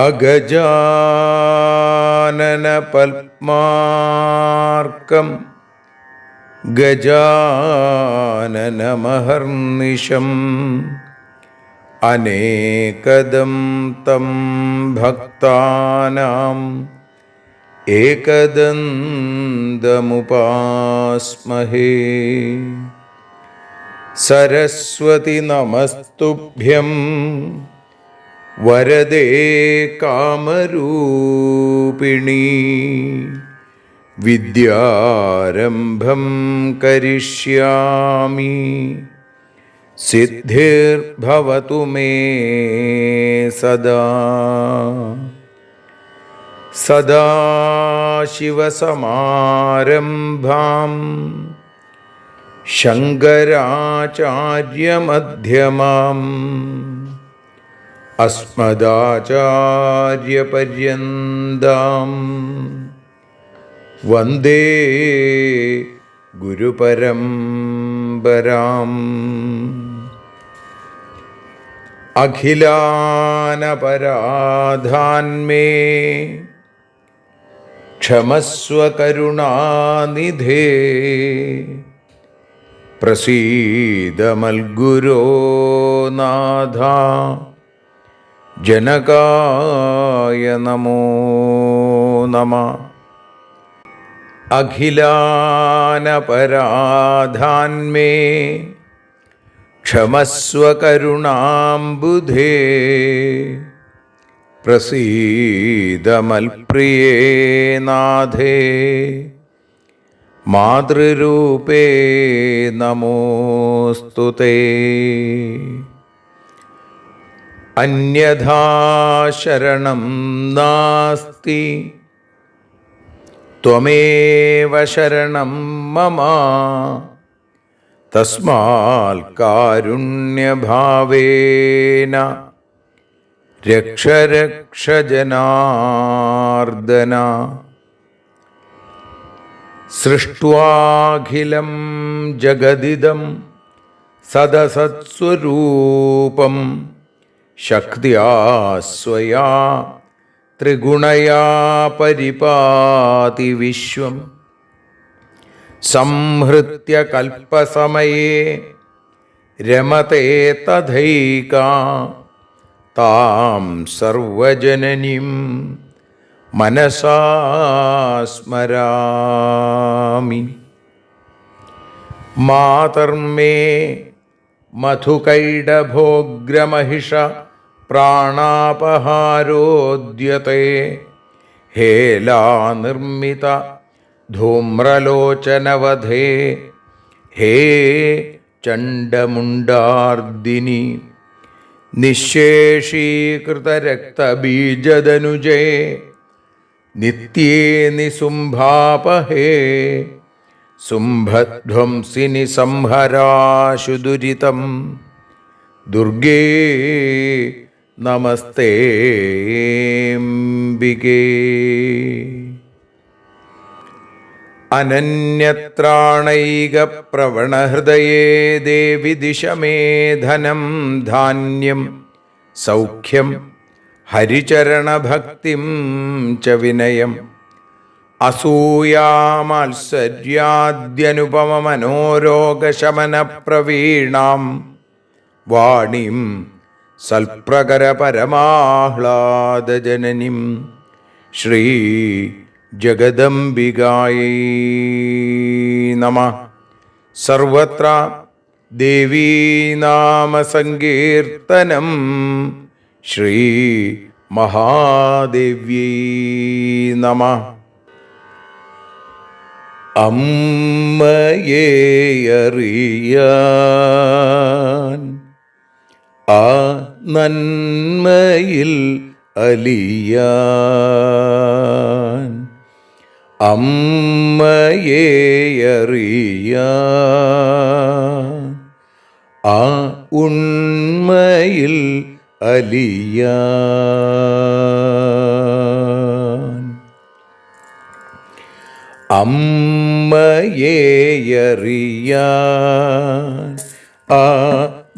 അഗജാനന പത്മാർക്കം ഗജാനനമഹർനിശം അനേകദം തം ഭക്താനാം ഏകദന്തമുപാസ്മഹേ. സരസ്വതി നമസ്തുഭ്യം വരദേ കാമരൂപിണി. വിദ്യാരംഭം കരിഷ്യാമി സിദ്ധിർഭവതു മേ സദാ. സദാശിവസമാരംഭാം ശങ്കരാചാര്യമധ്യമാം അസ്മദാചാര്യപര്യന്താം വന്ദേ ഗുരുപരമ്പരാം. അഖിലാനപരാധാന്മേ ക്ഷമസ്വ കരുണാനിധേ. പ്രസീദ മൽഗുരോ നാഥ ജനകായ നമോ നമഃ. അഖിലാനപരാധാന്മേ ക്ഷമസ്വ കരുണാംബുധേ. പ്രസീദ മൽപ്രിയേ നാഥേ മാതൃരൂപേ നമോസ്തുതേ. അന്യഥാ ശരണം നാസ്തി ത്വമേവ ശരണം മമ. തസ്മാൽ കാരുണ്യഭാവേന രക്ഷ രക്ഷ ജനാർദ്ദന. സൃഷ്ട്വാഖിലം ജഗദിദം സദസത്സ്വരൂപം ശക്തിയാ സ്വയാ ത്രിഗുണയാ പരിപാതി വിശ്വം. സംഹൃത്യ കൽപ്പസമയേ രമതേ തഥൈകാ താം സർവജനനീം മനസാ സ്മരാമി. മാതർമേ മധുകൈടഭോഗ്രമഹിഷ പ്രാണാപഹാരോദ്യത്തെ. ഹേലാനിർമ്മിത ധൂമ്രലോചനവധേ ഹേ ചണ്ഡമുണ്ഡാർദിനി. നിശേഷീകൃതരക്തബീജദനുജേ നിത്യേ നിസുംഭാപഹേ. സുംഭധ്വംസിനി സംഹരാശു ദുരിതം ദുർഗേ നമസ്തേംബികേ. അനന്യത്രാണൈകപ്രവണഹൃദയേ ദേവി ദിശ മേ ധനം ധാന്യം സൗഖ്യം ഹരിചരണഭക്തിം ച വിനയം. അസൂയാമാത്സര്യാദ്യനുപമമനോരോഗശമനപ്രവീണാം വാണീം സൽപ്രകരപരമാഹ്ലാദജനനീം ശ്രീ ജഗദംബികായൈ നമഃ. സർവത്ര ദേവീനാമസങ്കീർത്തനം ശ്രീ മഹാദേവ്യൈ നമഃ. അമ്മയെ അറിയാൻ ആ നന്മയിൽ അലിയാൻ, അമ്മയെ അറിയാൻ ആ ഉണ്മയിൽ അലിയാൻ, അമ്മയെ അറിയാൻ ആ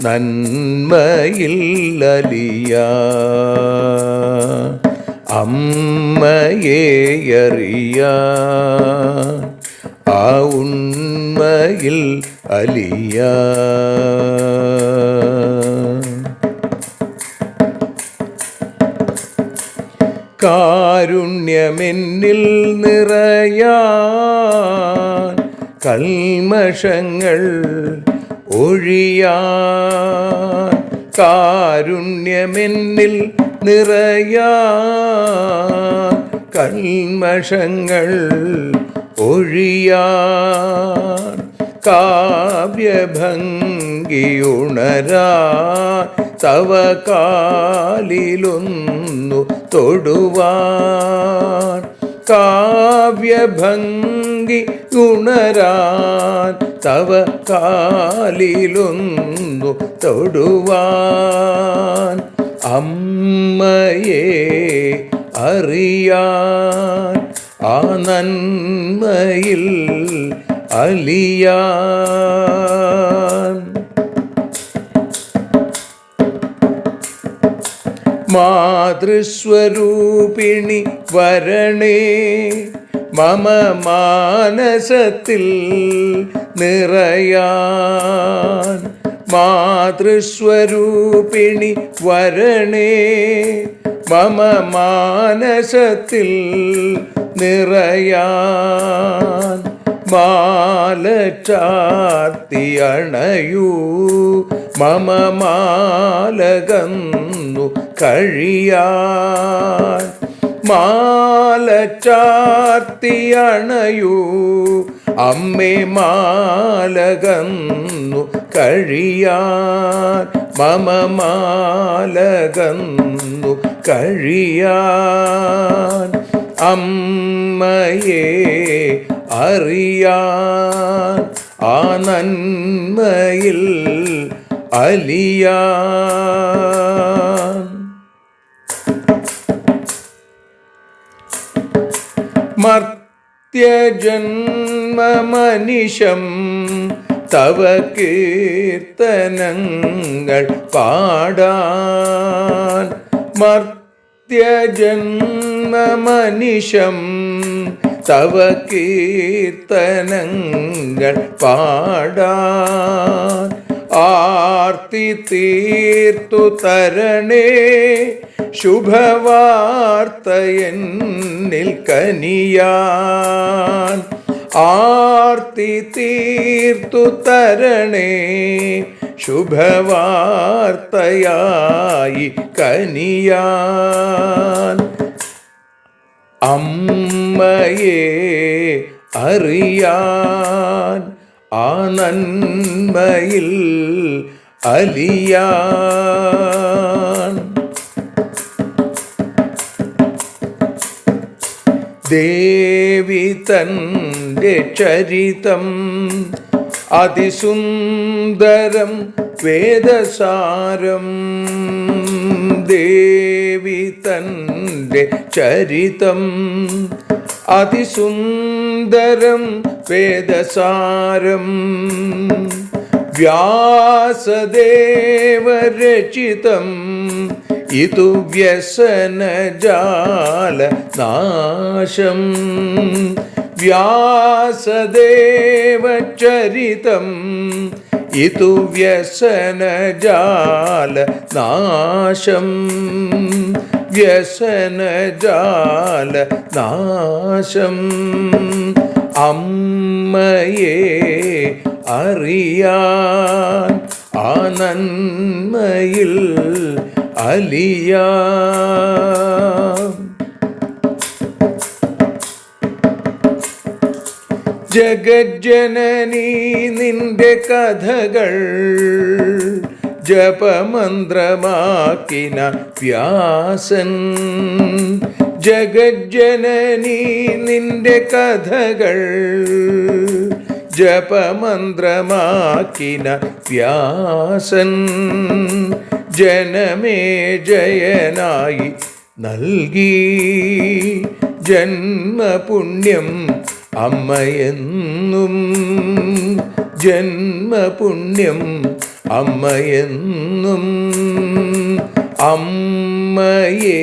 നന്മയിൽ അലിയാൻ, അമ്മയെ അറിയാൻ ആ ഉണ്മയിൽ അലിയാൻ. കാരുണ്യമെന്നിൽ നിറയാൻ, കൽമഷങ്ങൾ ഒഴിയാൻ, കാരുണ്യമെന്നിൽ നിറയാൻ, കൽമഷങ്ങൾ ഒഴിയാൻ, കാവ്യഭംഗിയുണരാൻ തവ കാലിലൊന്നു തൊടുവാൻ, കാവ്യഭംഗി ഉണരാൻ തവ കാലിലൊന്നു തൊടുവാൻ, അമ്മയെ അറിയാൻ ആ നന്മയിൽ അലിയാൻ. മാതൃസ്വരൂപിണി വരണേ മമ മാനസത്തിൽ നിറയാൻ, മാതൃസ്വരൂപിണി വരണേ മമ മാനസത്തിൽ നിറയാൻ, മാല ചാർത്തി അണയൂ മമ മാലകന്നു കഴിയാൻ, മാല ചാർത്തി അണയൂ അമ്മേ മാലകന്നു കഴിയാൻ, മമ മാലകന്നു കഴിയാൻ, അമ്മയെ അറിയാൻ ആ നന്മയിൽ അലിയാൻ. മർത്യജന്മമനിശം തവ കീർത്തനങ്ങൾ പാടാൻ, മർത്യജന്മമനിശം തവ കീർത്തനങ്ങൾ പാടാൻ, ആർത്തി തീർത്തു തരണേ ശുഭവാർത്തയെന്നിൽ കനിയാൻ, ആർത്തി തീർത്തു തരണേ ശുഭവാർത്തയായി കനിയാൻ, അമ്മയെ അറിയാൻ ആ നന്മയിൽ അലിയാൻ. ദേവി തൻ്റെ ചരിതം അതിസുന്ദരം വേദസാരം, ദേവി തൻ്റെ ചരിതം അതിസുന്ദരം വേദസാരം, വ്യാസദേവരചിതം ഇതു വ്യസനജാല നാശം, വ്യാസദേവചരിതം ഇതു വ്യസനജാല നാശം, വ്യസനജാല നാശം, അമ്മയെ അറിയാൻ ആ നന്മയിൽ അലിയാൻ. ജഗജ്ജനനീ നിന്റെ കഥകൾ ജപമന്ത്രമാക്കിന വ്യാസൻ. ജഗജ്ജനനീ നിന്റെ കഥകൾ ജപമന്ത്രമാക്കിന വ്യാസൻ. ജനമേ ജയനായി നൽകി ജന്മപുണ്യം അമ്മയെന്നും. ജന്മപുണ്യം അമ്മയെന്നും. അമ്മയെ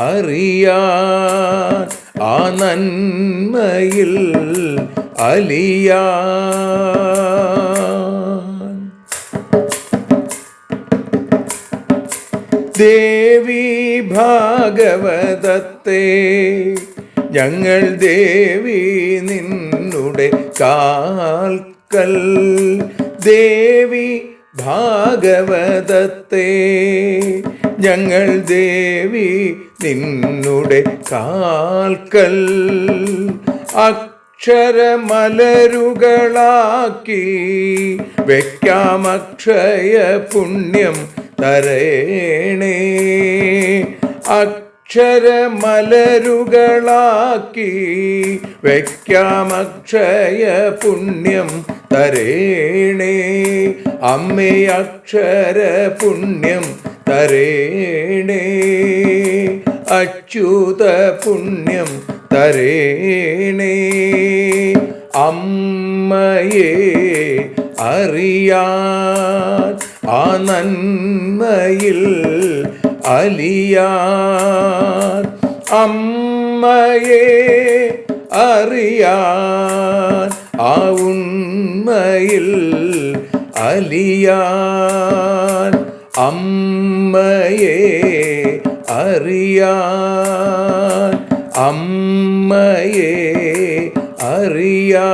അറിയാൻ ആ നന്മയിൽ അലിയാൻ. ദേവി ഭാഗവതത്തെ ഞങ്ങൾ ദേവി നിന്നുടെ കാൽക്കൽ. ദേവി ഭാഗവതത്തെ ഞങ്ങൾ ദേവി നിന്നുടെ കാൽക്കൽ. അക്ഷരമലരുകളാക്കി വയ്ക്കാം അക്ഷയ പുണ്യം തരേണേ. അക്ഷരമലരുകളാക്കി വയ്ക്കാം അക്ഷയ പുണ്യം തരേണേ. അമ്മേ അക്ഷര പുണ്യം തരേണേ. അച്യുത പുണ്യം തരേണേ. അമ്മയെ അറിയാൻ ആ നന്മയിൽ അലിയാൻ. അമ്മയെ അറിയാൻ ആ ഉണ്മയിൽ അലിയാൻ. അമ്മയെ അറിയാൻ. അമ്മയെ അറിയാൻ.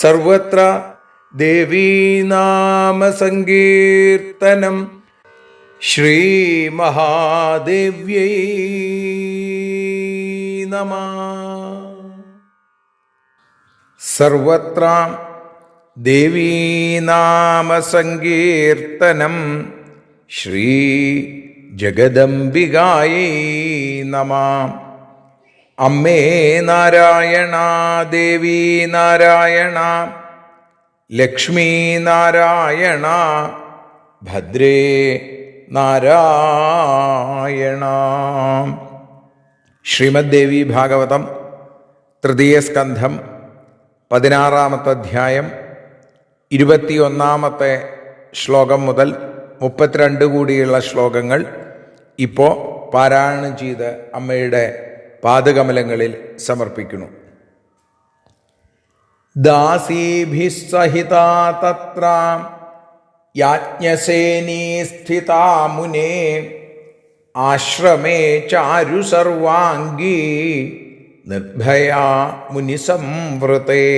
സർവത്ര ദേവീനാമസങ്കീർത്തനം. ശ്രീ മഹാദേവ്യൈ നമഃ. സർവത്ര ദേവീനാമസങ്കീർത്തനം. ശ്രീ ജഗദംബികായൈ നമഃ. അമ്മേ നാരായണ, ദേവി നാരായണ, ലക്ഷ്മീ നാരായണ, ഭദ്രേ നാരായണ. ശ്രീമദ് ദേവി ഭാഗവതം തൃതീയ സ്കന്ധം 16-ാമത്തെ അധ്യായം 21-ാമത്തെ ശ്ലോകം മുതൽ 32 കൂടിയുള്ള ശ്ലോകങ്ങൾ ഇപ്പോൾ പാരായണം ചെയ്ത് അമ്മയുടെ പാദകമലങ്ങളിൽ സമർപ്പിക്കുന്നു. ദാസീഭിഃ സഹിതാ തത്ര യാജ്ഞസേനീ സ്ഥിതാ മുനേ. ആശ്രമേ ചാരു സർവാംഗീ നിർഭയാ മുനിസംവൃതേ.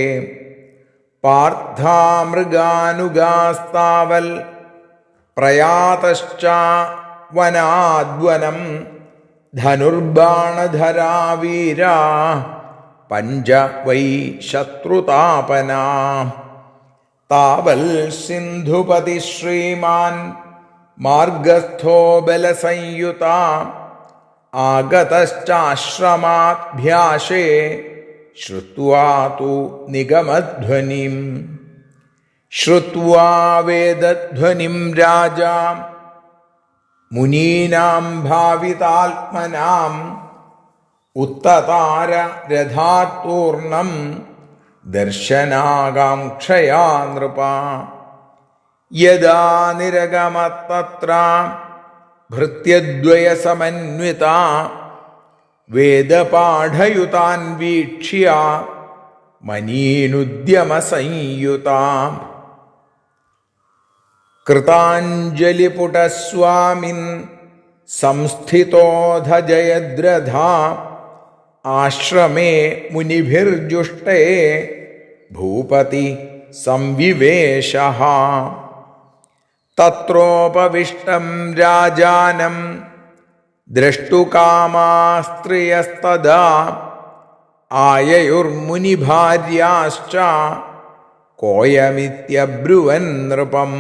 പാർത്ഥാ മൃഗാനുഗാസ്താവൽ പ്രയാതശ്ച വനാദ്വനം. ധനുർബാണധരാ വീരാ പഞ്ച വൈ ശത്രുതാപനാ. താവൽ സിന്ധുപതി ശ്രീമാൻ മാർഗസ്ഥോ ബലസംയുതാ. ആഗതശ്ചാശ്രമാഭ്യാസേ ശ്രുത്വാ തു നിഗമധ്വനിം. ശ്രുത്വാ വേദധ്വനിം രാജാ മുനീനാം ഭാവിതാത്മനാം. ഉത്തതാര രഥാത്തൂർണം ദർശനാകാംക്ഷയാ നൃപ. യദാ നിരഗമത്തത്ര ഭൃത്യദ്വയസമന്വിതാ. വേദപാഠയുതാൻ വീക്ഷ്യ മനീനുദ്യമസംയുതാ. കൃതാഞ്ജലിപുടസ്വാമിൻ സംസ്ഥിതോധ ജയദ്രഥാ. ആശ്രമേ മുനിഭിർജുഷ്ടേ ഭൂപതി സംവിവേശഃ. തത്രോപവിഷ്ടം രാജാനം ദ്രഷ്ടുകാമാ സ്ത്രിയസ്തദാ. ആയയുർമുനിഭാര്യാശ്ച കോയമിത്യബ്രുവൻ നൃപം.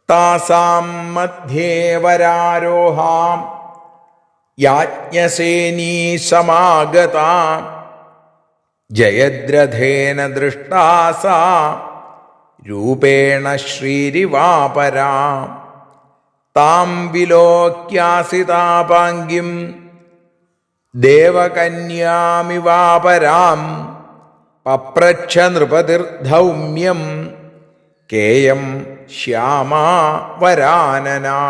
താസാം മധ്യേ വരാരോഹാം യാജ്ഞസേനീ സമാഗതാ ജയദ്രഥേന ദൃഷ്ടാ സാ രൂപേണ ശ്രീരിവാപരാ. താം വിലോക്യാസിതാപാംഗിം ദേവകന്യാമിവാപരാം പപ്രച്ഛ നൃപതിർധൗമ്യം കേയം ശ്യാമാ വരാനനാ.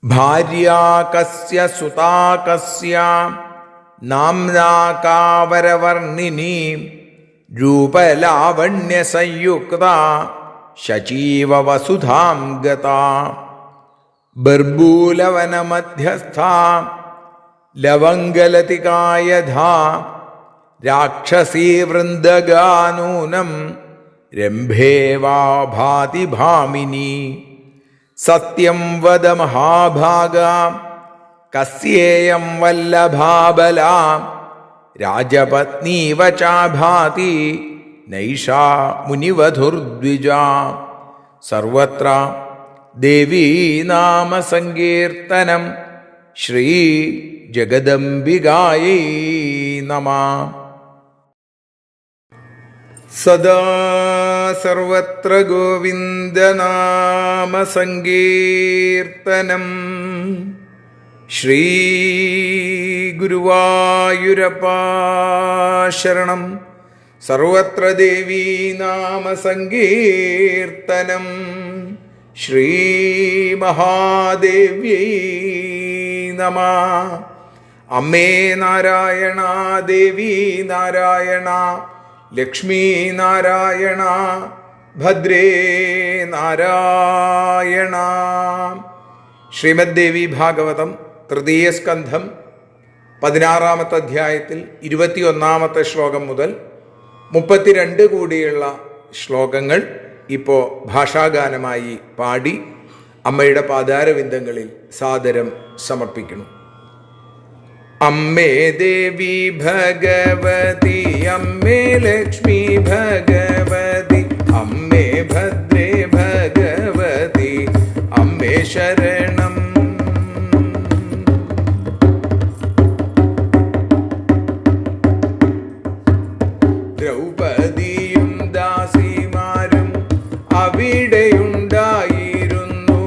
ഭാര്യാ കസ്യ സുതാ കസ്യ നാംനാ കാവരവർണിനി രൂപലാവണ്യസംയുക്ത ശചീവ വസുധാം ഗതാ. ബർബൂലവനമധ്യസ്ഥാ ലവംഗലതികായധാ രാക്ഷസീ വൃന്ദഗാനൂനം രംഭേവാ ഭാതി ഭാമിനി. സത്യം വദ മഹാഭാഗാ കസ്യേയം വല്ലഭാബലാ രാജപത്നീവ ചാഭാതി നൈഷാ മുനിവധുർദ്വിജാ. സർവത്ര ദേവീ നാമ സങ്കീർത്തനം. ശ്രീ ജഗദംബികായൈ നമഃ. സദാ സർവത്ര ഗോവിന്ദനാമ സങ്കീർത്തനം. ശ്രീ ഗുരുവായൂരപ്പാ ശരണം. സർവത്ര ദേവീ നാമ സങ്കീർത്തനം. ശ്രീ മഹാദേവ്യൈ നമഃ. അമ്മേ നാരായണ, ദേവി നാരായണ, ലക്ഷ്മീ നാരായണ, ഭദ്രേ നാരായണ. ശ്രീമദ് ദേവി ഭാഗവതം തൃതീയ സ്കന്ധം 16-ാമത്തെ അധ്യായത്തിൽ 21-ാമത്തെ ശ്ലോകം മുതൽ 32 കൂടിയുള്ള ശ്ലോകങ്ങൾ ഇപ്പോൾ ഭാഷാഗാനമായി പാടി അമ്മയുടെ പാദാരവിന്ദങ്ങളിൽ സാദരം സമർപ്പിക്കുന്നു. അമ്മേ ദേവി ഭഗവതി, അമ്മേ ലക്ഷ്മി ഭഗവതി, അമ്മേ ഭദ്രേ ഭഗവതി, അമ്മേ ശരണം. ദ്രൗപദിയും ദാസിമാരും അവിടെയുണ്ടായിരുന്നു.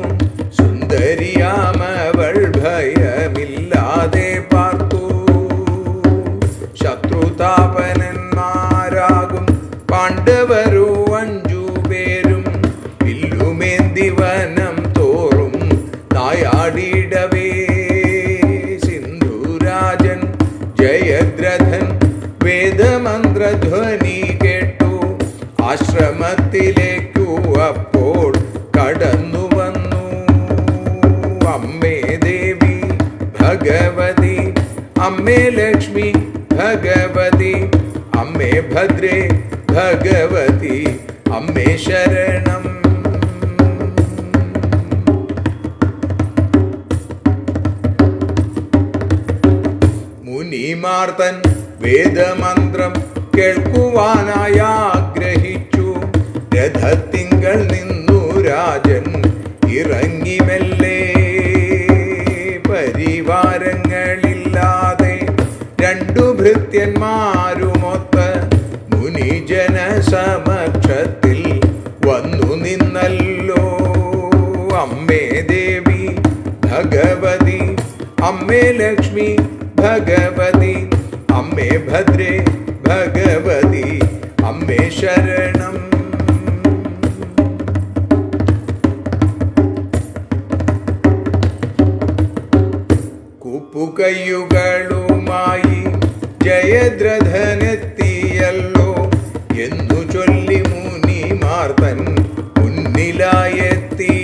സുന്ദരിയാമവൾ ഭയമില്ലാതെ പാർത്തു. ശത്രുതാപനന്മാരാകും പാണ്ഡവരു 5 പേരും വില്ലുമേന്തി വനം തോറും നായാടിടവേ. സിന്ധുരാജൻ ജയദ്രഥൻ വേദമന്ത്രധ്വനി കേട്ടു. ആശ്രമത്തിലേക്കു അപ്പോൾ കടന്നു വന്നു. അമ്മേ ദേവി ഭഗവതി, അമ്മേ ലക്ഷ്മി ഭഗവതി, അമ്മേ ഭദ്രേ ഭഗവതി, അമ്മേ ശരണം. മുനിമാർത്തൻ വേദമന്ത്രം കേൾക്കുവാനായി ആഗ്രഹിച്ചു. രഥത്തിങ്കൽ നിന്നു രാജൻ ഇറങ്ങി മെല്ലെ. പരിവാരങ്ങളില്ലാതെ 2 ഭൃത്യന്മാരുമൊത്ത് മുനിജന സമക്ഷത്തിൽ വന്നു നിന്നല്ലോ. അമ്മേ ദേവി ഭഗവതി, അമ്മേ ലക്ഷ്മി ഭഗവതി, അമ്മേ ഭദ്രേ ഭഗവതി, അമ്മേ ശരണം. കൂപ്പുകയ്യുകളുമായി ജയദ്രഥനെത്തിയല്ലോ എന്നു ചൊല്ലി മുനിമാർത്തൻ മുന്നിലായെത്തി.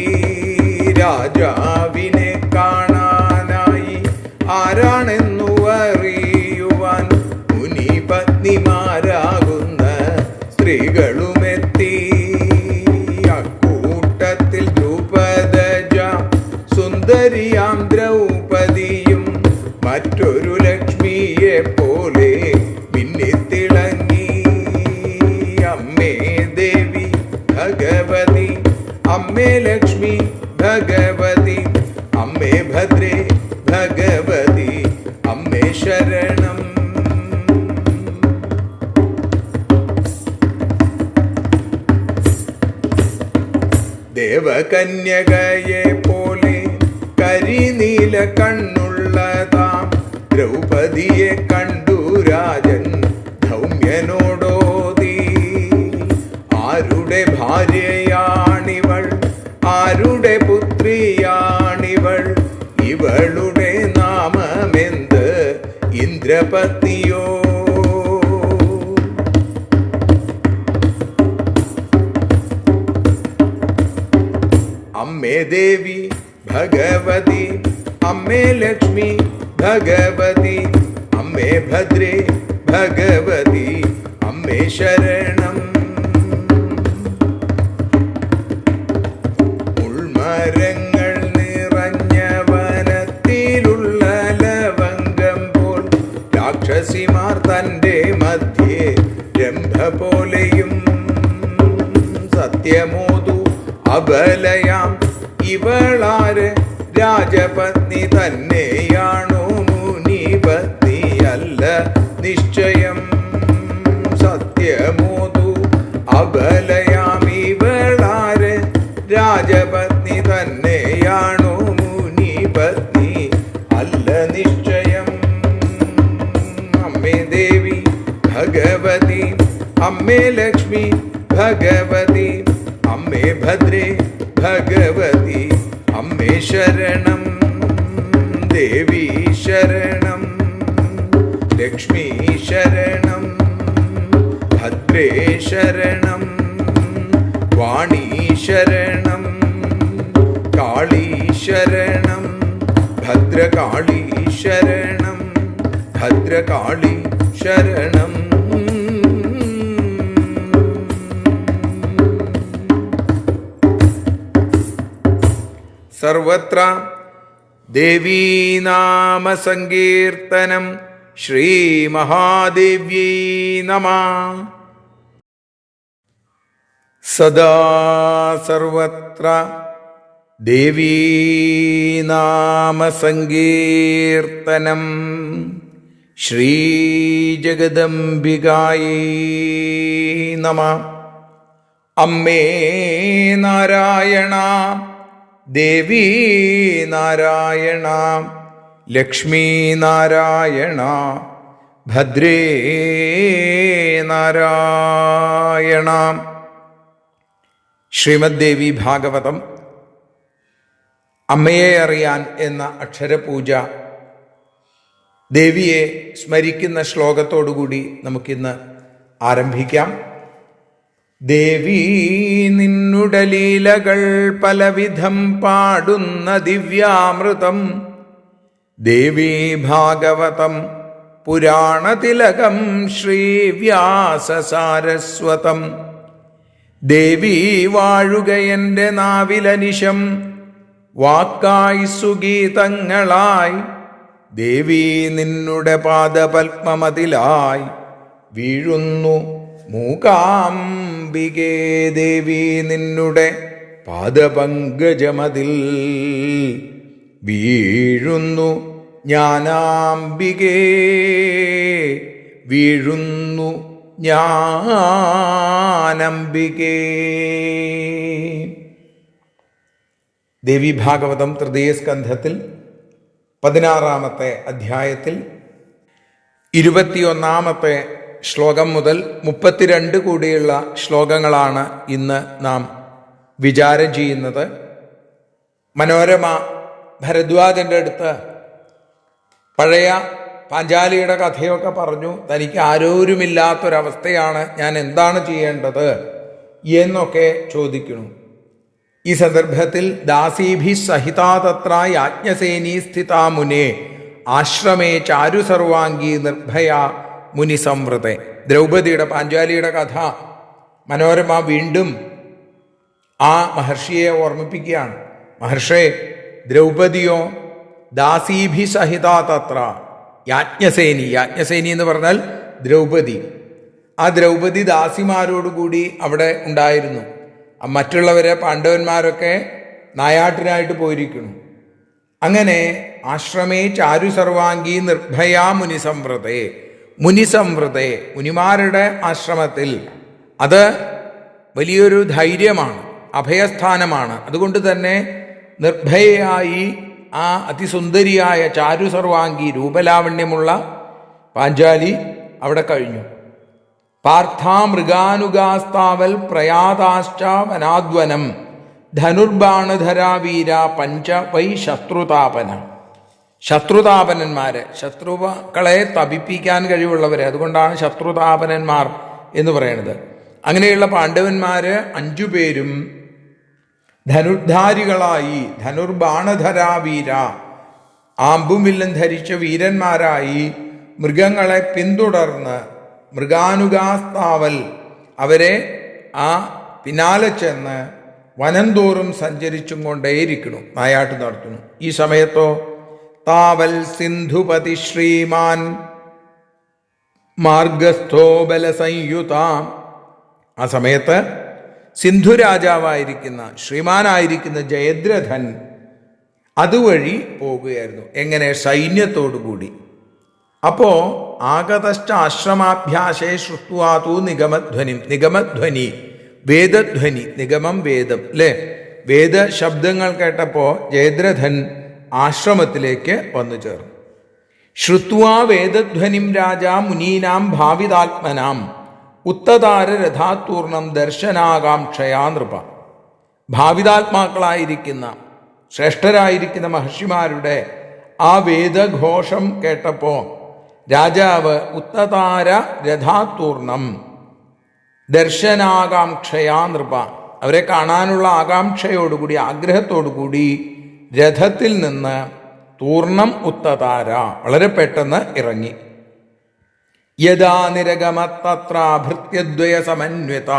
രാജാവിനെ കാണാനായി ആരാണെന്നു അറിയുവാൻ മുനിപത്നിമാരാകുന്ന സ്ത്രീകളുമെത്തി. അക്കൂട്ടത്തിൽ ദ്രുപദജ, സുന്ദരിയാം ദ്രൗപദിയും മറ്റൊരു ലക്ഷ്മിയെ അമ്മേ ലക്ഷ്മി ഭഗവതി അമ്മേ ഭദ്രേ ഭഗവതി അമ്മേ ശരണം. ദേവകന്യകയെ പോലെ കരിനീല കണ്ണുള്ളതാം ദ്രൗപദിയെ കണ്ടു രാജൻ ധൗമ്യനോടോതി. ആരുടെ ഭാര്യയാണിവൾ, ആരുടെ പുത്രിയാണിവൾ, ഇവളുടെ നാമമെന്ത് ഇന്ദ്രപത്നിയോ. അമ്മേ ദേവി ഭഗവതി അമ്മേ ലക്ഷ്മി ഭഗവതി അമ്മേ ഭദ്രേ ഭഗവതി അമ്മേ ശരണം. ഉൾമരങ്ങൾ നിറഞ്ഞ വനത്തിലുള്ള ലവംഗം പോൽ രാക്ഷസിമാർ തൻ്റെ മധ്യേ രംഭ പോലെയും. സത്യമോതു അബലയാം ഇവളാര് രാജപത്നി തന്നെയാണോ മുനിപത്നിയല്ല നിശ്ചയം. സത്യമോതു അബലയാം ഇവളാര് രാജപത്നി തന്നെയാണോ മുനിപത്നി അല്ല നിശ്ചയം. അമ്മേ ദേവി ഭഗവതി അമ്മേ ലക്ഷ്മി ഭഗവതി അമ്മേ ഭദ്രേ ഭഗവതി അമ്മേ ശരണം. ദേവി ശരണം, ലക്ഷ്മി ശരണം, ഭദ്രേ ശരണം, വാണി ശരണം, കാളി ശരണം, ഭദ്രകാളി ശരണം, ഭദ്രകാളി ശരണം. സർവത്ര ദേവീനാമസങ്കീർത്തനം. ശ്രീമഹാദേവ്യൈ നമഃ. സദാ സർവത്ര ദേവീനാമസങ്കീർത്തനം. ശ്രീജഗദംബികായൈ നമഃ. അമ്മേ നാരായണ, ദേവി നാരായണ, ലക്ഷ്മി നാരായണ, ഭദ്രേ നാരായണ. ശ്രീമദ് ദേവി ഭാഗവതം അമ്മയെ അറിയാൻ എന്ന അക്ഷരപൂജ ദേവിയെ സ്മരിക്കുന്ന ശ്ലോകത്തോടുകൂടി നമുക്കിന്ന് ആരംഭിക്കാം. ദേവി നിന്നുടെ ലീലകൾ പലവിധം പാടുന്ന ദിവ്യാമൃതം. ദേവി ഭാഗവതം പുരാണതിലകം ശ്രീവ്യാസസാരസ്വതം. ദേവി വാഴുകയെൻ്റെ നാവിലനിശം വാക്കായി സുഗീതങ്ങളായി. ദേവി നിന്നുടെ പാദപത്മമതിലായി വീഴുന്നു മൂകാംബികേ. ദേവി നിന്നുടെ പാദപങ്കജമതിൽ വീഴുന്നു ജ്ഞാനാംബികേ, വീഴുന്നു ജ്ഞാനാംബികേ. ദേവി ഭാഗവതം തൃതീയ സ്കന്ധത്തിൽ 16-ാമത്തെ അധ്യായത്തിൽ 21-ാമത്തെ ശ്ലോകം മുതൽ 32 കൂടിയുള്ള ശ്ലോകങ്ങളാണ് ഇന്ന് നാം വിചാരം ചെയ്യുന്നത്. മനോരമ ഭരദ്വാജൻ്റെ അടുത്ത് പഴയ പാഞ്ചാലിയുടെ കഥയൊക്കെ പറഞ്ഞു. തനിക്ക് ആരോരുമില്ലാത്തൊരവസ്ഥയാണ്, ഞാൻ എന്താണ് ചെയ്യേണ്ടത് എന്നൊക്കെ ചോദിക്കുന്നു. ഈ സന്ദർഭത്തിൽ ദാസീഭി സഹിതാ തത്ര യാജ്ഞസേനീ സ്ഥിതാ മുനേ ആശ്രമേ ചാരു സർവാംഗീ നിർഭയ മുനി സംവൃതെ. ദ്രൗപദിയുടെ പാഞ്ചാലിയുടെ കഥ മനോരമ വീണ്ടും ആ മഹർഷിയെ ഓർമ്മിപ്പിക്കുകയാണ്. മഹർഷേ, ദ്രൗപദിയോ ദാസീഭി സഹിതാ തത്ര യാജ്ഞസേനി. യാജ്ഞസേനി എന്ന് പറഞ്ഞാൽ ദ്രൗപദി. ആ ദ്രൗപദി ദാസിമാരോടുകൂടി അവിടെ ഉണ്ടായിരുന്നു. മറ്റുള്ളവരെ പാണ്ഡവന്മാരൊക്കെ നായാട്ടിനായിട്ട് പോയിരിക്കുന്നു. അങ്ങനെ ആശ്രമേ ചാരു സർവാംഗീ നിർഭയാ മുനിസംവൃതേ മുനിമാരുടെ ആശ്രമത്തിൽ അത് വലിയൊരു ധൈര്യമാണ്, അഭയസ്ഥാനമാണ്. അതുകൊണ്ട് തന്നെ നിർഭയയായി ആ അതിസുന്ദരിയായ ചാരു സർവാംഗി രൂപലാവണ്യമുള്ള പാഞ്ചാലി അവിടെ കഴിഞ്ഞു. പാർത്ഥാ മൃഗാനുഗാസ്താവൽ പ്രയാതാശ്ച വനാദ്വനം ധനുർബാണധരാവീര പഞ്ച വൈ ശത്രുതാപനന്മാര്, ശത്രുക്കളെ തപിപ്പിക്കാൻ കഴിവുള്ളവരെ, അതുകൊണ്ടാണ് ശത്രുതാപനന്മാർ എന്ന് പറയുന്നത്. അങ്ങനെയുള്ള പാണ്ഡവന്മാര് 5 പേരും ധനുർധാരികളായി, ധനുർബാണധരാവീര ആമ്പും വില്ലും ധരിച്ച വീരന്മാരായി മൃഗങ്ങളെ പിന്തുടർന്ന് മൃഗാനുഗാസ്താവൽ അവരെ ആ പിന്നാലെ ചെന്ന് വനം തോറും സഞ്ചരിച്ചും കൊണ്ടേയിരിക്കുന്നു, നായാട്ട് നടത്തുന്നു. ഈ സമയത്തോ താവൽ സിന്ധുപതി ശ്രീമാൻ മാർഗസ്ഥോ ബലസംയുത, ആ സമയത്ത് സിന്ധു രാജാവായിരിക്കുന്ന ശ്രീമാനായിരിക്കുന്ന ജയദ്രഥൻ അതുവഴി പോകുകയായിരുന്നു. എങ്ങനെ? സൈന്യത്തോടുകൂടി. അപ്പോ ആഗതശ്ച ആശ്രമാഭ്യാസേ ശ്രുത്വാതു നിഗമധ്വനി വേദധ്വനി, നിഗമം വേദം അല്ലേ, വേദ ശബ്ദങ്ങൾ കേട്ടപ്പോ ജയദ്രഥൻ ആശ്രമത്തിലേക്ക് വന്നു ചേർന്നു. ശ്രുത്വാ വേദധ്വനിം രാജാ മുനീനാം ഭാവിതാത്മനാം ഉത്തതാര രഥാത്തൂർണം ദർശനാകാംക്ഷയാ നൃപ. ഭാവിതാത്മാക്കളായിരിക്കുന്ന ശ്രേഷ്ഠരായിരിക്കുന്ന മഹർഷിമാരുടെ ആ വേദഘോഷം കേട്ടപ്പോ രാജാവ് ഉത്തതാര രഥാത്തൂർണം ദർശനാകാംക്ഷയാ നൃപ, അവരെ കാണാനുള്ള ആകാംക്ഷയോടുകൂടി, ആഗ്രഹത്തോടുകൂടി രഥത്തിൽ നിന്ന് തൂർണം ഉത്തതാര വളരെ പെട്ടെന്ന് ഇറങ്ങി. യഥാ നിരഗമത്തത്ര ഭൃത്യദ്വയ സമന്വിത,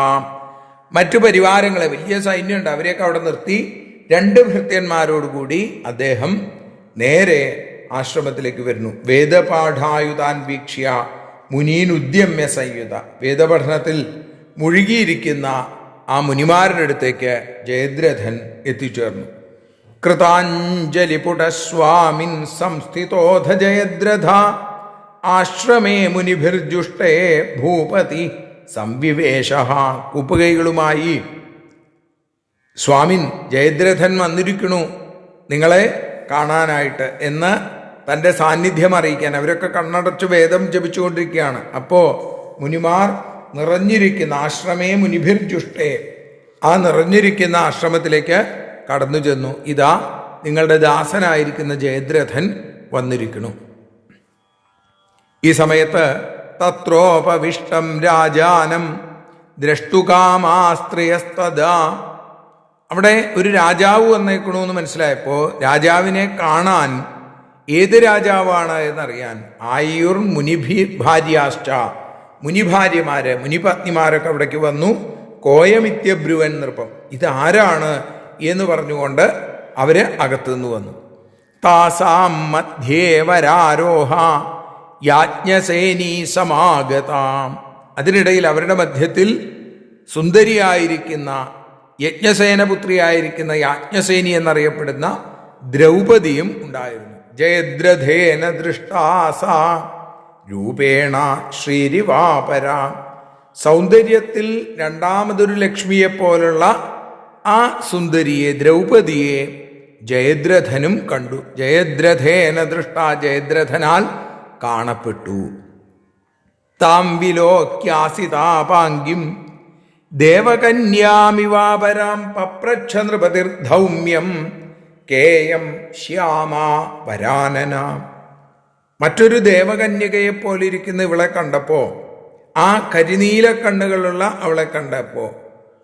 മറ്റു പരിവാരങ്ങളെ, വലിയ സൈന്യമുണ്ട്, അവരെയൊക്കെ അവിടെ നിർത്തി 2 ഭൃത്യന്മാരോടുകൂടി അദ്ദേഹം നേരെ ആശ്രമത്തിലേക്ക് വരുന്നു. വേദപാഠായുതാൻ വീക്ഷ്യ മുനീനുദ്യമ്യ സംയുത, വേദപഠനത്തിൽ മുഴുകിയിരിക്കുന്ന ആ മുനിമാരുടെ അടുത്തേക്ക് ജയദ്രഥൻ എത്തിച്ചേർന്നു. കൃതാഞ്ജലിപുടസ്വാമിൻ സംസ്ഥിതോധ ജയദ്രഥ ആശ്രമേ മുനിഭിർജുഷ്ടേ ഭൂപതി സംവിവേശ. കുപ്പുകൈകളുമായി സ്വാമിൻ ജയദ്രഥൻ വന്നിരിക്കണു നിങ്ങളെ കാണാനായിട്ട് എന്ന് തൻ്റെ സാന്നിധ്യം അറിയിക്കാൻ. അവരൊക്കെ കണ്ണടച്ച് വേദം ജപിച്ചുകൊണ്ടിരിക്കുകയാണ്. അപ്പോൾ മുനിമാർ നിറഞ്ഞിരിക്കുന്ന ആശ്രമേ മുനിഭിർജുഷ്ടേ, ആ നിറഞ്ഞിരിക്കുന്ന ആശ്രമത്തിലേക്ക് കടന്നു ചെന്നു. ഇതാ നിങ്ങളുടെ ദാസനായിരിക്കുന്ന ജയദ്രഥൻ വന്നിരിക്കുന്നു. ഈ സമയത്ത് തത്രോപവിഷ്ടം രാജാനം ദ്രഷ്ടുകാമാസ്ത്രിയസ്തദാ, അവിടെ ഒരു രാജാവ് വന്നേക്കണമെന്ന് മനസ്സിലായപ്പോൾ രാജാവിനെ കാണാൻ, ഏത് രാജാവാണ് എന്നറിയാൻ ആയുർ മുനിഭി ഭാര്യാശ്ച, മുനിഭാര്യമാര് മുനിപത്നിമാരൊക്കെ അവിടേക്ക് വന്നു. കോയമിത്യബ്രുവൻ നൃപ്പം, ഇതാരാണ് എന്ന് പറഞ്ഞുകൊണ്ട് അവര് അകത്തുനിന്ന് വന്നു. താസാം മധ്യേവരാരോഹ യാജ്ഞസേനീ സമാഗതാം, അതിനിടയിൽ അവരുടെ മധ്യത്തിൽ സുന്ദരിയായിരിക്കുന്ന യജ്ഞസേനപുത്രിയായിരിക്കുന്ന യാജ്ഞസേനി എന്നറിയപ്പെടുന്ന ദ്രൗപദിയും ഉണ്ടായിരുന്നു. ജയദ്രഥേന ദൃഷ്ടാസ രൂപേണ ശ്രീരിവാപര, സൗന്ദര്യത്തിൽ രണ്ടാമതൊരു ലക്ഷ്മിയെപ്പോലുള്ള ആ സുന്ദരിയെ ദ്രൗപദിയെ ജയദ്രഥനും കണ്ടു. ജയദ്രഥേന ദൃഷ്ട, ജയദ്രഥനാൽ കാണപ്പെട്ടു. താം വിലോക്യാസിതാപാംഗിം ദേവകന്യാമിവാപരാം പപ്രച്ഛ നൃപതിർധൗമ്യം കേയം ശ്യാമാ വരാനന. മറ്റൊരു ദേവകന്യകയെപ്പോലെ ഇരിക്കുന്ന ഇവളെ കണ്ടപ്പോ, ആ കരിനീല കണ്ണുകളുള്ള അവളെ കണ്ടപ്പോ,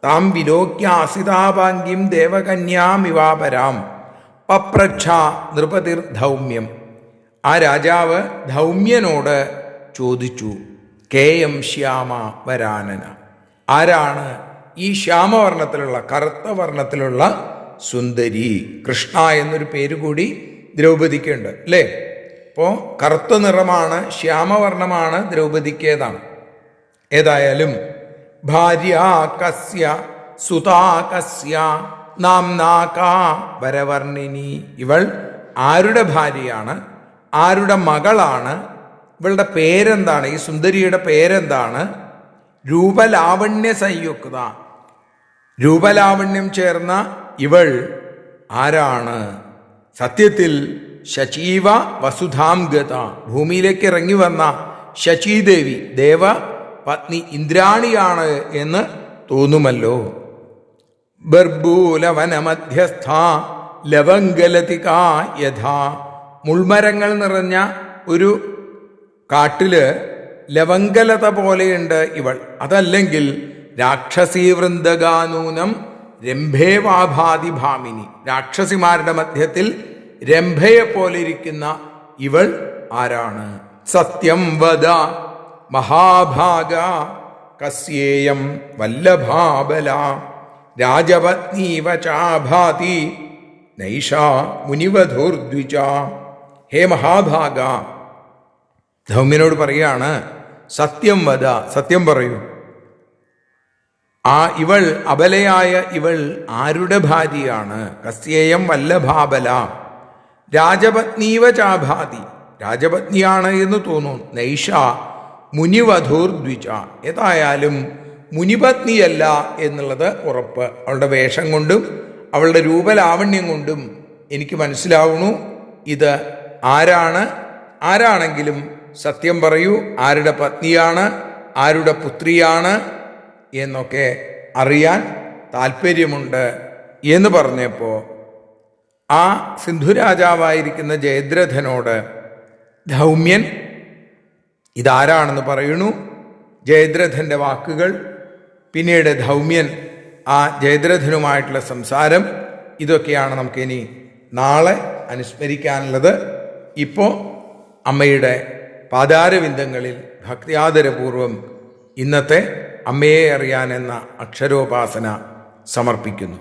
താം വിലോക്യാസിതാപാംഗിം ദേവകന്യാമിവാപരാം പപ്രച്ഛ നൃപതിർധൗമ്യം, ആ രാജാവ് ധൗമ്യനോട് ചോദിച്ചു, കേയം ശ്യാമ വരാനന, ആരാണ് ഈ ശ്യാമവർണ്ണത്തിലുള്ള, കറുത്ത വർണ്ണത്തിലുള്ള സുന്ദരി? കൃഷ്ണ എന്നൊരു പേര് കൂടി ദ്രൗപദിക്കുണ്ട് അല്ലേ? അപ്പോൾ കറുത്ത നിറമാണ്, ശ്യാമവർണ്ണമാണ് ദ്രൗപദിക്കേതാണ്. ഏതായാലും ഭാര്യ കസ്യ സുതാകസ്യ നാംനാക വരവർണിനി. ഇവൾ ആരുടെ ഭാര്യയാണ്, ആരുടെ മകളാണ്, ഇവളുടെ പേരെന്താണ്, ഈ സുന്ദരിയുടെ പേരെന്താണ്? രൂപലാവണ്യ സംയുക്ത, രൂപലാവണ്യം ചേർന്ന ഇവൾ ആരാണ്? സത്യത്തിൽ ശചീവ വസുധാം ഗത, ഭൂമിയിലേക്ക് ഇറങ്ങി വന്ന ശചീദേവി ദേവ പത്നി ഇന്ദ്രാണിയാണ് എന്ന് തോന്നുമല്ലോ. ബർബൂലവനമധ്യസ്ഥ ലവംഗലതിക യഥാ, മുൾമരങ്ങൾ നിറഞ്ഞ ഒരു കാട്ടില് ലവംഗലത പോലെയുണ്ട് ഇവൾ. അതല്ലെങ്കിൽ രാക്ഷസീ വൃന്ദഗാനൂനം രംഭേവാഭാതി ഭാമിനി, രാക്ഷസിമാരുടെ മധ്യത്തിൽ രംഭയെ പോലെ ഇരിക്കുന്ന ഇവൾ ആരാണ്? സത്യം വദ മഹാഭാഗ കസ്യേയം വല്ലഭാബല രാജപത്നീവ ചാഭാതി നൈഷാ മുനിവധൂർദ്വിജ. ഹേ മഹാഭാഗ, ധൗമ്യനോട് പറയാണ്, സത്യം വദ, സത്യം പറയൂ. ഇവൾ അബലയായ ഇവൾ ആരുടെ ഭാര്യയാണ്? കസ്യേയം വല്ലഭാബല രാജപത്നീവ ചാഭാതി, രാജപത്നിയാണ് എന്ന് തോന്നുന്നു. നൈഷ മുനിവധൂർദ്വിജ, ഏതായാലും മുനിപത്നിയല്ല എന്നുള്ളത് ഉറപ്പ്. അവളുടെ വേഷം കൊണ്ടും അവളുടെ രൂപലാവണ്യം കൊണ്ടും എനിക്ക് മനസ്സിലാവുന്നു ഇത് ആരാണ്. ആരാണെങ്കിലും സത്യം പറയൂ, ആരുടെ പത്നിയാണ്, ആരുടെ പുത്രിയാണ് എന്നൊക്കെ അറിയാൻ താല്പര്യമുണ്ട് എന്ന് പറഞ്ഞപ്പോൾ ആ സിന്ധുരാജാവായിരിക്കുന്ന ജയദ്രഥനോട് ധൗമ്യൻ ഇതാരാണെന്ന് പറയുന്നു. ജയദ്രഥൻ്റെ വാക്കുകൾ, പിന്നീട് ധൗമ്യൻ ആ ജയദ്രഥനുമായിട്ടുള്ള സംസാരം, ഇതൊക്കെയാണ് നമുക്കിനി നാളെ അനുസ്മരിക്കാനുള്ളത്. ഇപ്പോൾ അമ്മയുടെ പാതാരവിന്ദങ്ങളിൽ ഭക്തിയാദരപൂർവം ഇന്നത്തെ അമ്മയെ അറിയാനെന്ന അക്ഷരോപാസന സമർപ്പിക്കുന്നു.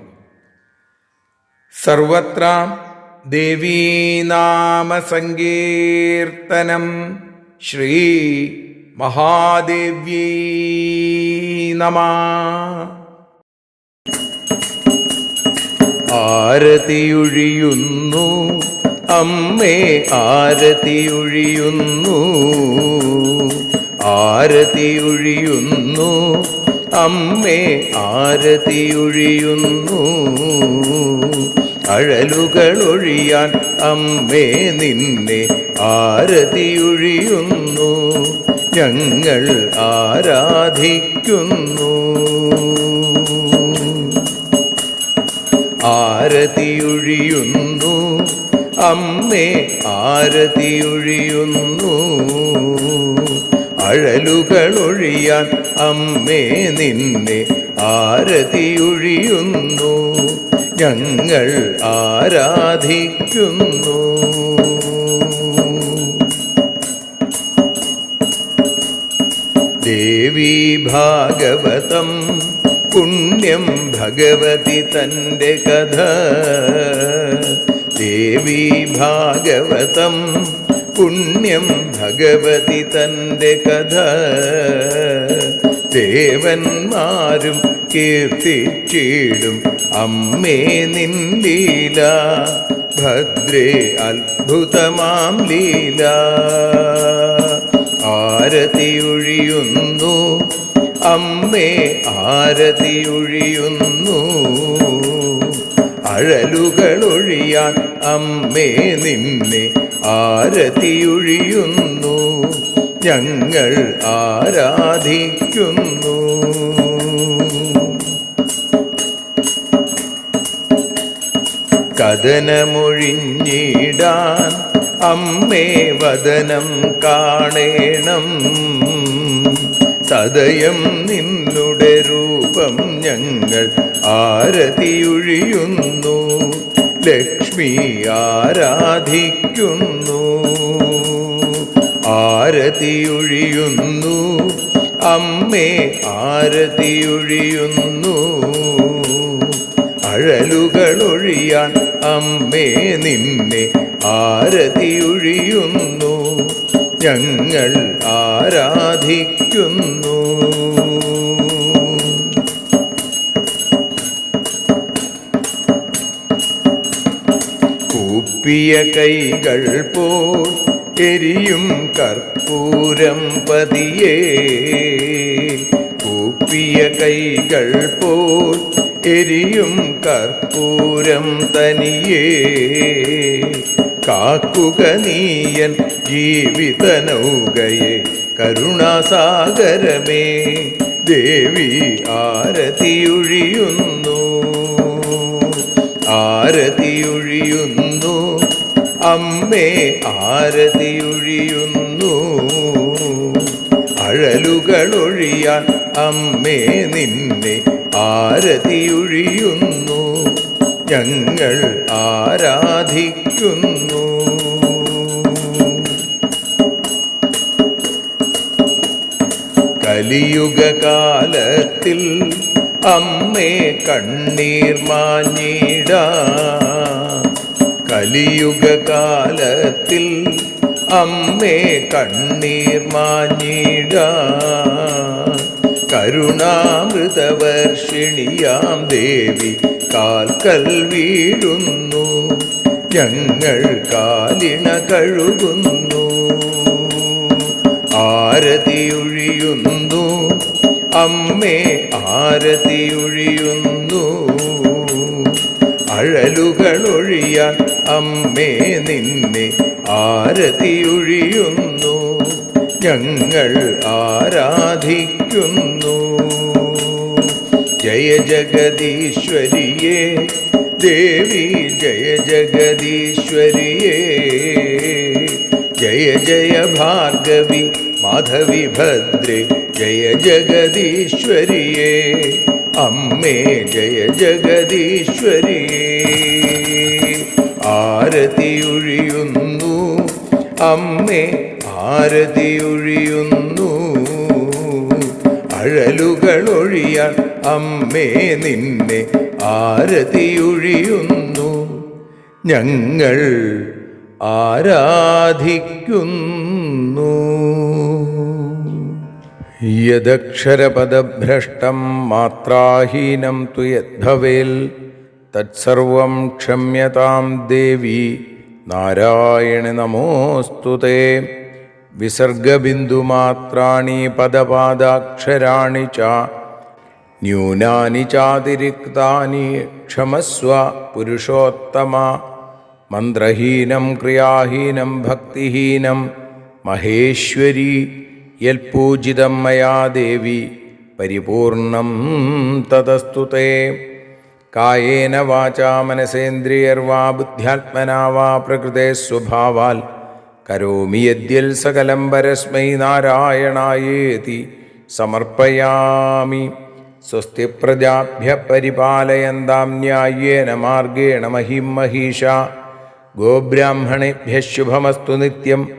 സർവത്ര ദേവീനാമസങ്കീർത്തനം ശ്രീ മഹാദേവ്യൈ നമഃ. ആരതിയൊഴിയുന്നു അമ്മേ, ആരതിയൊഴിയുന്നു, ആരതിയൊഴിയുന്നു അമ്മേ, ആരതിയൊഴിയുന്നു. അഴലുകളൊഴിയാൻ അമ്മേ നിന്നെ ആരതിയൊഴിയുന്നു, ഞങ്ങൾ ആരാധിക്കുന്നു. ആരതിയൊഴിയുന്നു അമ്മേ, ആരതിയൊഴിയുന്നു. അഴലുകളൊഴിയാൻ അമ്മേ നിന്നെ ആരതിയൊഴിയുന്നു, ഞങ്ങൾ ആരാധിക്കുന്നു. ദേവി ഭാഗവതം പുണ്യം ഭഗവതി തൻ്റെ കഥ. ദേവി ഭാഗവതം പുണ്യം ഭഗവതി തൻ്റെ കഥ. ദേവന്മാരും കീർത്തിച്ചിടും അമ്മേ നിൻ ലീല, ഭദ്രേ അത്ഭുതമാം ലീല. ആരതിയൊഴിയുന്നു അമ്മേ, ആരതിയൊഴിയുന്നു. അഴലുകളൊഴിയാൻ അമ്മേ നിന്നെ ആരതിയൊഴിയുന്നു, ഞങ്ങൾ ആരാധിക്കുന്നു. കഥനമൊഴിഞ്ഞിടാൻ അമ്മേ വദനം കാണേണം, സദയം നിന്നുടെ രൂപം ഞങ്ങൾ ആരതിയൊഴിയുന്നു, ലക്ഷ്മി ആരാധിക്കുന്നു. ആരതിയൊഴിയുന്നു അമ്മേ, ആരതിയൊഴിയുന്നു. അഴലുകളൊഴിയാൻ അമ്മേ നിന്നെ ആരതിയൊഴിയുന്നു, ഞങ്ങൾ ആരാധിക്കുന്നു. കൂപ്പിയ കൈകൾ പോൽ എരിയും കർപ്പൂരം പതിയേ. കൂപ്പിയ കൈകൾ പോൽ എരിയും കർപ്പൂരം തനിയേ. കാക്കുക നീയൻ ജീവിത നൗകയെ കരുണാസാഗരമേ. ദേവി ആരതിയൊഴിയുന്നു, ആരതിയൊഴിയുന്നു. അമ്മേ ആരതിയൊഴിയുന്നു. അഴലുകളൊഴിയാൻ അമ്മേ നിന്നെ ആരതിയൊഴിയുന്നു. ഞങ്ങൾ ആരാധിക്കുന്നു. കലിയുഗകാലത്തിൽ അമ്മേ കണ്ണീർ മാഞ്ഞിടാം. കലിയുഗകാലത്തിൽ അമ്മേ കണ്ണീർ മാഞ്ഞിടാം. കരുണാമൃതവർഷിണിയാം ദേവി കാൽക്കൽ വീഴുന്നു. ഞങ്ങൾ കാലിണ കഴുകുന്നു. ആരതിയൊഴിയുന്നു അമ്മേ ആരതിയൊഴിയുന്നു. അഴലുകളൊഴിയാൻ അമ്മേ നിന്നെ ആരതിയൊഴിയുന്നു. ഞങ്ങൾ ആരാധിക്കുന്നു. ജയ ജഗദീശ്വരിയേ ദേവി ജയ ജഗദീശ്വരിയേ. ജയ ജയ ഭാർഗവി മാധവി ഭദ്രേ ജയ ജഗദീശ്വരിയേ. അമ്മേ ജയ ജഗദീശ്വരിയേ. ആരതിയൊഴിയുന്നു അമ്മേ ആരതിയൊഴിയുന്നു. അഴലുകളൊഴിയാൻ അമ്മേ നിന്നെ ആരതിയൊഴിയുന്നു. ഞങ്ങൾ ആരാധിക്കുന്നു. യദക്ഷരപദഭ്രഷ്ടം മാത്രാഹീനം തു യദ്ഭവേൽ തത്സർവം ക്ഷമ്യതാം ദേവി നാരായണി നമോസ്തുതേ. വിസർഗബിന്ദുമാത്രാണി പദപാദാക്ഷരാണി ച ന്യൂനാനി ചാതിരിക്താനി ക്ഷമസ്വ പുരുഷോത്തമ. മന്ത്രഹീനം ക്രിയാഹീനം ഭക്തിഹീനം മഹേശ്വരി യൽപൂജിതം മയാ ദേവി പരിപൂർണം തദസ്തു തേ. കായേന വാചാ മനസേന്ദ്രിയർവാ ബുദ്ധ്യാത്മനാ വാ പ്രകൃതേ സ്വഭാവാൽ കരോമി യദ്യൽ സകലം പരസ്മൈ നാരായണായേതി സമർപ്പയാമി. സ്വസ്തി പ്രജാഭ്യ പരിപാലയന്താം ന്യായേന മാർഗേണ മഹിം മഹീഷാ. ഗോബ്രാഹ്മണേഭ്യഃ ശുഭമസ്തു നിത്യം.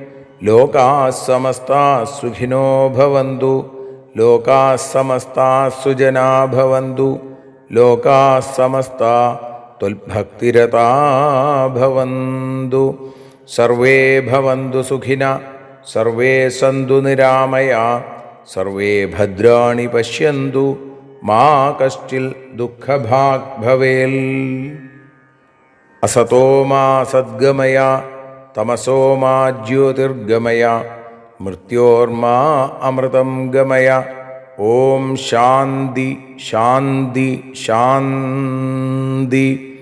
ലോകാഃ സമസ്താഃ സുഖിനോ ഭവന്തു. ലോകാഃ സമസ്താഃ സുജനാഃ ഭവന്തു. ലോകാഃ സമസ്താഃ ത്വൽഭക്തിരതാഃ ഭവന്തു. സർവേ ഭവന്തു സുഖിനഃ. സർവേ സന്തു നിരാമയാഃ. സർവേ ഭദ്രാണി പശ്യന്തു. മാ കശ്ചിൽ ദുഃഖഭാഗ് ഭവേൽ. അസതോ മാ സദ്ഗമയ തമസോ മാ ജ്യോതിർഗമയ മൃത്യോർമാ അമൃതം ഗമയ. ഓം ശാന്തി ശാന്തി ശാന്തി.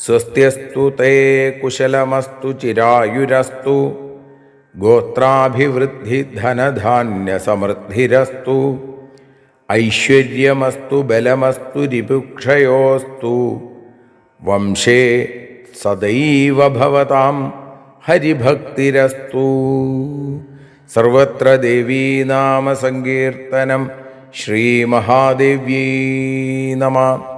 സ്വസ്ത്യസ്തു തേ കുശലമസ്തു ചിരായുരസ്തു. ഗോത്രാഭിവൃദ്ധി ധനധാന്യസമൃദ്ധിരസ്തു. ഐശ്വര്യമസ്തു ബലമസ്തു രിപുക്ഷയോസ്തു. വംശേ സദൈവ ഭവതാം ഹരിഭക്തിരസ്തു. സർവത്ര ദേവീനാമസങ്കീർത്തനം. ശ്രീമഹാദേവ്യൈ നമഃ.